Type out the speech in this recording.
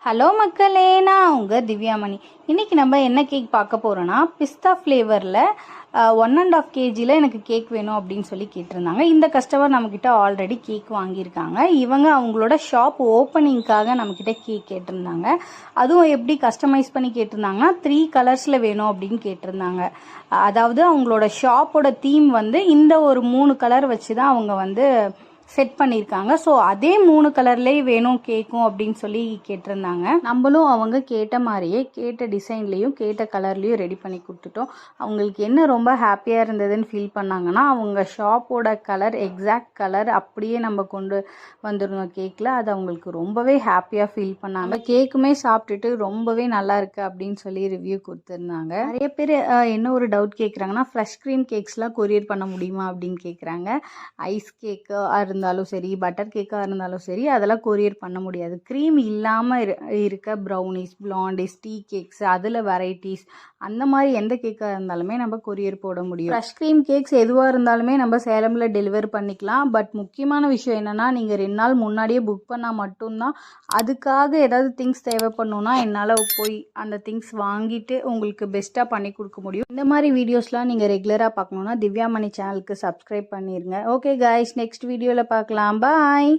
Hello மக்களே, நான் உங்கள் திவ்யாமணி. இன்றைக்கி நம்ம என்ன கேக் பார்க்க போகிறோன்னா, பிஸ்தா ஃப்ளேவரில் 1.5 kg எனக்கு கேக் வேணும் அப்படின்னு சொல்லி கேட்டிருந்தாங்க. இந்த கஸ்டமர் நம்மக்கிட்ட ஆல்ரெடி கேக் வாங்கியிருக்காங்க. இவங்க அவங்களோட ஷாப் ஓப்பனிங்காக நம்மக்கிட்ட கேக் கேட்டிருந்தாங்க. அதுவும் எப்படி கஸ்டமைஸ் பண்ணி கேட்டிருந்தாங்கன்னா 3 கலர்ஸில் வேணும் அப்படின்னு கேட்டிருந்தாங்க. அதாவது அவங்களோட ஷாப்போட தீம் வந்து இந்த ஒரு 3 கலர் வச்சு தான் அவங்க வந்து செட் பண்ணியிருக்காங்க. ஸோ அதே 3 கலர்லேயே வேணும் கேக்கும் அப்படின்னு சொல்லி கேட்டிருந்தாங்க. நம்மளும் அவங்க கேட்ட மாதிரியே கேட்ட டிசைன்லேயும் கேட்ட கலர்லேயும் ரெடி பண்ணி கொடுத்துட்டோம். அவங்களுக்கு என்ன ரொம்ப ஹாப்பியாக இருந்ததுன்னு ஃபீல் பண்ணாங்கன்னா, அவங்க ஷாப்போட கலர் எக்ஸாக்ட் கலர் அப்படியே நம்ம கொண்டு வந்துடணும் கேக்கில். அது அவங்களுக்கு ரொம்பவே ஹாப்பியாக ஃபீல் பண்ணாங்க. கேக்குமே சாப்பிட்டுட்டு ரொம்பவே நல்லா இருக்குது அப்படின்னு சொல்லி ரிவ்யூ கொடுத்துருந்தாங்க. நிறைய பேர் என்ன ஒரு டவுட் கேட்குறாங்கன்னா, ஃப்ரெஷ் க்ரீம் கேக்ஸ்லாம் கொரியர் பண்ண முடியுமா அப்படின்னு கேட்குறாங்க. ஐஸ் கேக்கு இருந்தாலும் சரி, பட்டர் கேக்காக இருந்தாலும் சரி, அதெல்லாம் கொரியர் பண்ண முடியாது. க்ரீம் இல்லாமல் இருக்க ப்ரௌனிஸ், பிளாண்டிஸ், டீ கேக்ஸ், அதில் வெரைட்டிஸ், அந்த மாதிரி எந்த கேக்காக இருந்தாலுமே நம்ம கொரியர் போட முடியும். ஃப்ரெஷ் க்ரீம் கேக்ஸ் எதுவாக இருந்தாலுமே நம்ம சேலமில் டெலிவர் பண்ணிக்கலாம். பட் முக்கியமான விஷயம் என்னென்னா, நீங்கள் 2 நாள் முன்னாடியே புக் பண்ணால் மட்டும்தான். அதுக்காக ஏதாவது திங்ஸ் தேவைப்படணுன்னா என்னால் போய் அந்த திங்ஸ் வாங்கிட்டு உங்களுக்கு பெஸ்ட்டாக பண்ணி கொடுக்க முடியும். இந்த மாதிரி வீடியோஸ்லாம் நீங்கள் ரெகுலராக பார்க்கணுன்னா திவ்யாமணி சேனலுக்கு சப்ஸ்கிரைப் பண்ணிடுங்க. ஓகே கைஸ், நெக்ஸ்ட் வீடியோவில் பார்க்கலாம். பாய்.